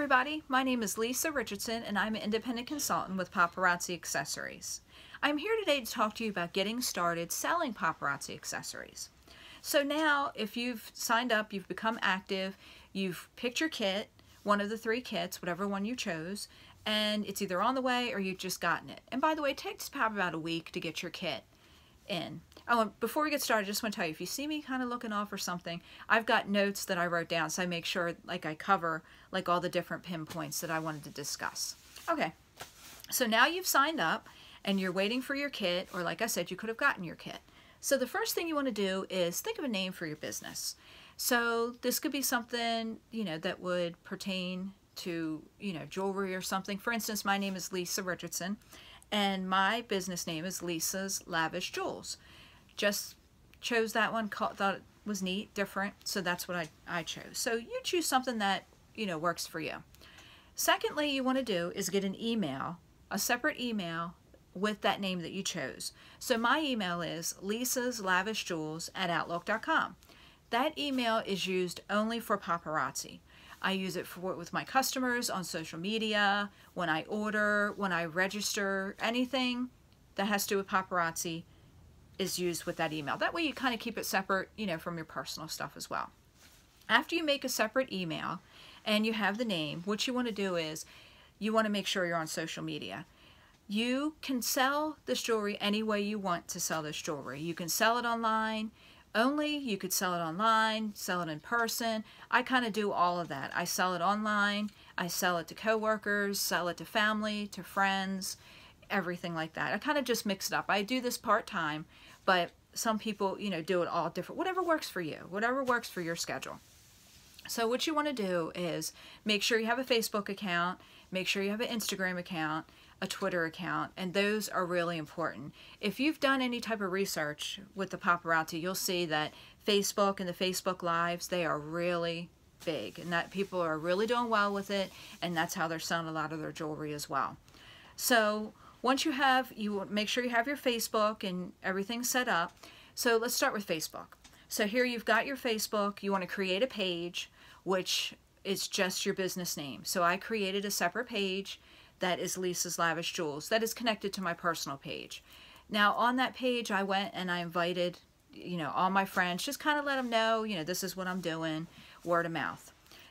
everybody, my name is Lisa Richardson and I'm an independent consultant with Paparazzi Accessories. I'm here today to talk to you about getting started selling paparazzi accessories. So now if you've signed up, you've become active, you've picked your kit, one of the 3 kits, whatever one you chose, and it's either on the way or you've just gotten it. And by the way, it takes probably about a week to get your kit in. Oh, and before we get started, I just want to tell you, if you see me kind of looking off or something, I've got notes that I wrote down, so I make sure like I cover like all the different pinpoints that I wanted to discuss. Okay, so now you've signed up and you're waiting for your kit, or like I said, you could have gotten your kit. So the first thing you want to do is think of a name for your business. So this could be something, that would pertain to, jewelry or something. For instance, my name is Lisa Richardson and my business name is Lisa's Lavish Jewels. Just chose that one, thought it was neat, different, so that's what I chose. So you choose something that, works for you. Secondly, you want to do is get an email, a separate email with that name that you chose. So my email is lisaslavishjewels@outlook.com. That email is used only for paparazzi. I use it with my customers on social media, when I order, when I register, anything that has to do with paparazzi is used with that email. That way you kind of keep it separate, from your personal stuff as well. After you make a separate email and you have the name, what you want to do is you want to make sure you're on social media. You can sell this jewelry any way you want to sell this jewelry. You can sell it online only, you could sell it online, sell it in person. I kind of do all of that. I sell it online, I sell it to coworkers, sell it to family, to friends, everything like that. I kind of just mix it up. I do this part-time, but some people, do it all different. Whatever works for you, whatever works for your schedule. So what you want to do is make sure you have a Facebook account, make sure you have an Instagram account, a Twitter account, and those are really important. If you've done any type of research with the paparazzi, you'll see that Facebook and the Facebook Lives, they are really big, and that people are really doing well with it, and that's how they're selling a lot of their jewelry as well. So once you make sure you have your Facebook and everything set up. So let's start with Facebook. So here you've got your Facebook. You want to create a page, which is just your business name. So I created a separate page that is Lisa's Lavish Jewels. That is connected to my personal page. Now on that page, I went and I invited, all my friends, just kind of let them know, this is what I'm doing, word of mouth.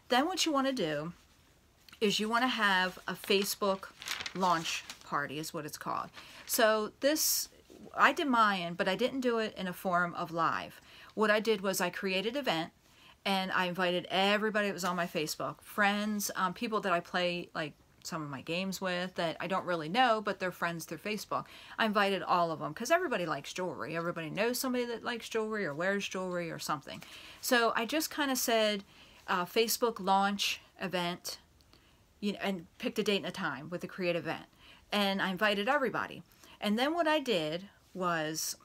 Then what you want to do is you want to have a Facebook launch party is what it's called. So this, I did mine, but I didn't do it in a form of live. What I did was I created an event and I invited everybody that was on my Facebook, friends, people that I play like some of my games with that I don't really know, but they're friends through Facebook. I invited all of them because everybody likes jewelry. Everybody knows somebody that likes jewelry or wears jewelry or something. So I just kind of said Facebook launch event, and picked a date and a time with a creative event. And I invited everybody. And then what I did was,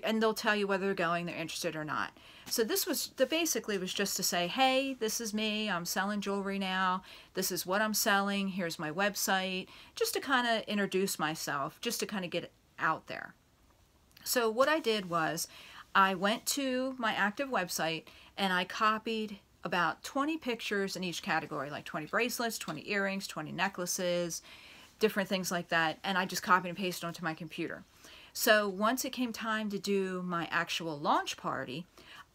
and they'll tell you whether they're going, they're interested or not. So this was, basically was just to say, hey, this is me, I'm selling jewelry now, this is what I'm selling, here's my website, just to kind of introduce myself, just to kind of get it out there. So what I did was, I went to my active website and I copied about 20 pictures in each category, like 20 bracelets, 20 earrings, 20 necklaces, different things like that, and I just copied and pasted onto my computer. So once it came time to do my actual launch party,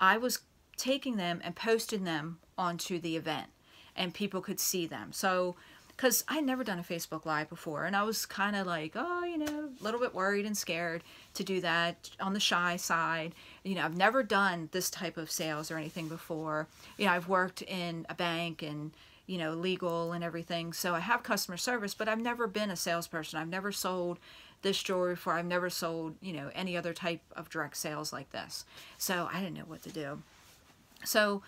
I was taking them and posting them onto the event, and people could see them. So, because I'd never done a Facebook Live before, and I was kind of like, oh, a little bit worried and scared to do that, on the shy side. I've never done this type of sales or anything before. I've worked in a bank and, legal and everything, so I have customer service, but I've never been a salesperson. I've never sold this jewelry before. I've never sold, any other type of direct sales like this. So I didn't know what to do. So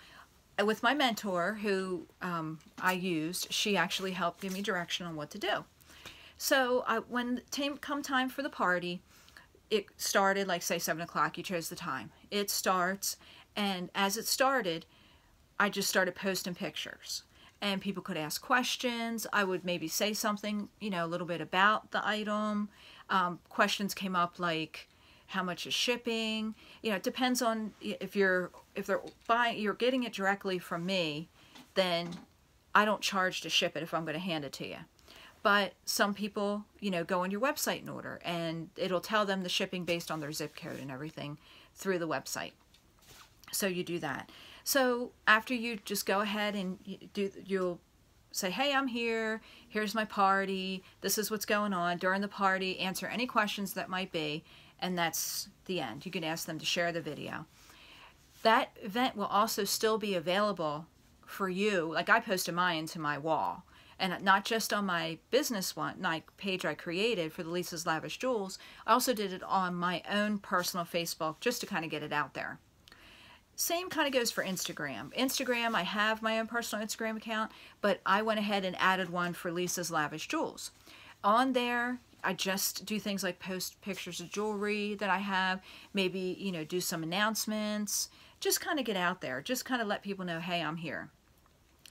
with my mentor, who I used, she actually helped give me direction on what to do. So when come time for the party, it started, like say 7 o'clock, you chose the time. It starts, and as it started, I just started posting pictures. And people could ask questions. I would maybe say something, a little bit about the item. Questions came up like, how much is shipping? It depends on if you're getting it directly from me, then I don't charge to ship it if I'm going to hand it to you. But some people, you know, go on your website and order, and it'll tell them the shipping based on their zip code and everything through the website. So you do that. So after you just go ahead and you'll say, hey, I'm here, here's my party, this is what's going on during the party, answer any questions that might be, and that's the end. You can ask them to share the video. That event will also still be available for you. Like I posted mine to my wall, and not just on my business one, my page I created for the Lisa's Lavish Jewels, I also did it on my own personal Facebook just to kind of get it out there. Same kind of goes for Instagram. Instagram, I have my own personal Instagram account, but I went ahead and added one for Lisa's Lavish Jewels. On there, I just do things like post pictures of jewelry that I have, maybe, you know, do some announcements, just kind of get out there, just kind of let people know, hey, I'm here.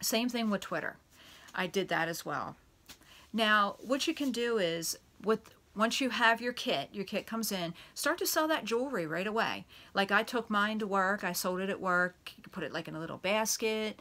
Same thing with Twitter. I did that as well. Now, what you can do is, once you have your kit comes in, start to sell that jewelry right away. Like I took mine to work, I sold it at work, put it like in a little basket,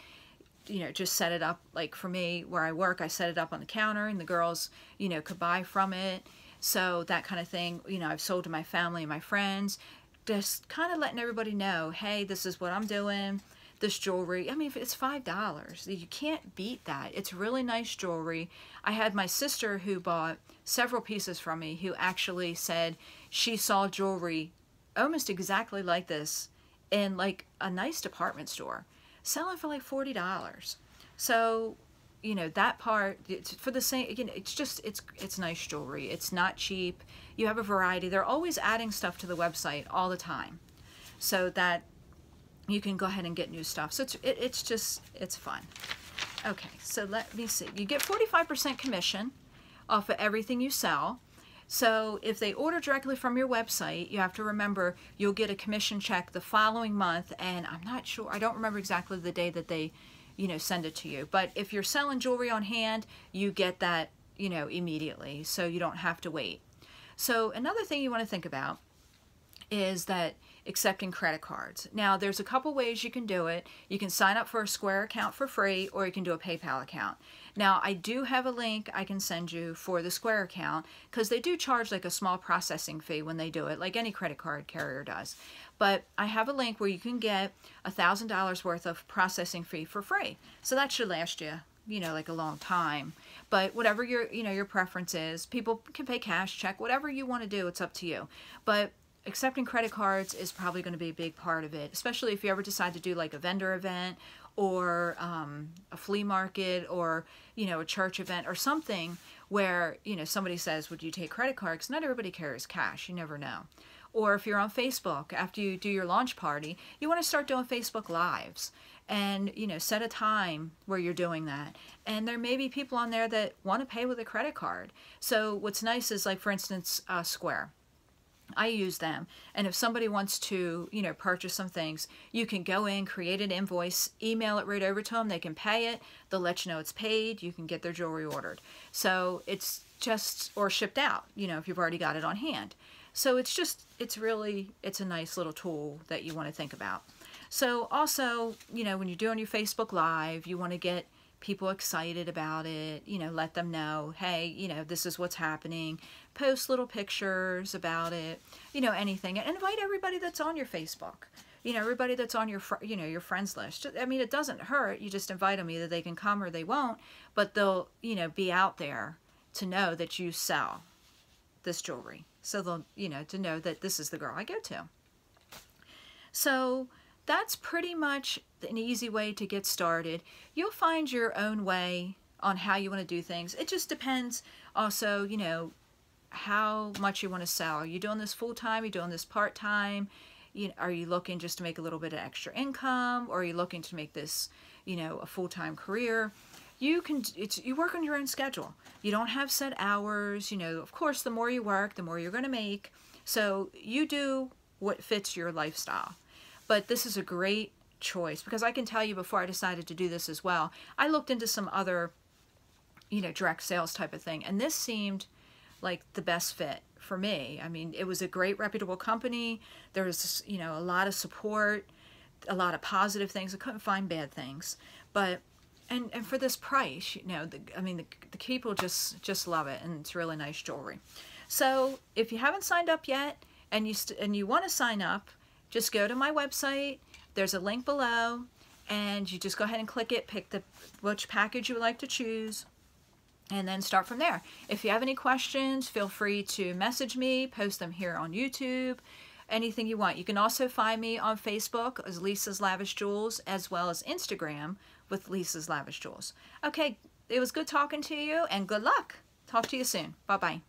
you know, just set it up, like for me, where I work, I set it up on the counter and the girls, you know, could buy from it. So that kind of thing, you know, I've sold to my family and my friends, just kind of letting everybody know, hey, this is what I'm doing. This jewelry, I mean, if it's $5, you can't beat that. It's really nice jewelry. I had my sister who bought several pieces from me who actually said she saw jewelry almost exactly like this in like a nice department store, selling for like $40. So, you know, that part, it's for the same, again, it's just, it's nice jewelry. It's not cheap. You have a variety. They're always adding stuff to the website all the time, so that you can go ahead and get new stuff. So it's fun. Okay, so let me see. You get 45% commission off of everything you sell. So if they order directly from your website, you have to remember you'll get a commission check the following month, and I'm not sure, I don't remember exactly the day that they, you know, send it to you. But if you're selling jewelry on hand, you get that, you know, immediately, so you don't have to wait. So another thing you want to think about is that accepting credit cards. Now, there's a couple ways you can do it. You can sign up for a Square account for free, or you can do a PayPal account. Now, I do have a link I can send you for the Square account, because they do charge like a small processing fee when they do it, like any credit card carrier does. But I have a link where you can get $1,000 worth of processing fee for free. So that should last you, you know, like a long time. But whatever your, you know, your preference is, people can pay cash, check, whatever you want to do, it's up to you. But accepting credit cards is probably going to be a big part of it, especially if you ever decide to do like a vendor event, or a flea market, or, you know, a church event or something where, you know, somebody says, would you take credit card? Because not everybody carries cash. You never know. Or if you're on Facebook, after you do your launch party, you want to start doing Facebook Lives, and, you know, set a time where you're doing that. And there may be people on there that want to pay with a credit card. So what's nice is, like, for instance, Square. I use them, and if somebody wants to, you know, purchase some things, you can go in, create an invoice, email it right over to them, they can pay it, they'll let you know it's paid, you can get their jewelry ordered. So it's just, or shipped out, you know, if you've already got it on hand. So it's just, it's a nice little tool that you want to think about. So also, you know, when you're doing your Facebook Live, you want to get people excited about it, you know, let them know, hey, you know, this is what's happening, post little pictures about it, you know, anything, and invite everybody that's on your Facebook, you know, everybody that's on your, you know, your friends list. I mean, it doesn't hurt, you just invite them, either they can come or they won't, but they'll, you know, be out there to know that you sell this jewelry, so they'll, you know, to know that this is the girl I go to. So that's pretty much an easy way to get started. You'll find your own way on how you want to do things. It just depends also, you know, how much you want to sell. Are you doing this full-time? Are you doing this part-time? You know, are you looking just to make a little bit of extra income? Or are you looking to make this, you know, a full-time career? You can, you work on your own schedule. You don't have set hours. You know, of course, the more you work, the more you're going to make. So you do what fits your lifestyle. But this is a great choice, because I can tell you, before I decided to do this as well, I looked into some other, you know, direct sales type of thing, and this seemed like the best fit for me. I mean, it was a great reputable company. There was, you know, a lot of support, a lot of positive things. I couldn't find bad things. But and for this price, you know, I mean, the people just love it, and it's really nice jewelry. So if you haven't signed up yet, and you want to sign up, just go to my website. There's a link below, and you just go ahead and click it, pick which package you would like to choose, and then start from there. If you have any questions, feel free to message me, post them here on YouTube, anything you want. You can also find me on Facebook as Lisa's Lavish Jewels, as well as Instagram with Lisa's Lavish Jewels. Okay, it was good talking to you, and good luck. Talk to you soon. Bye-bye.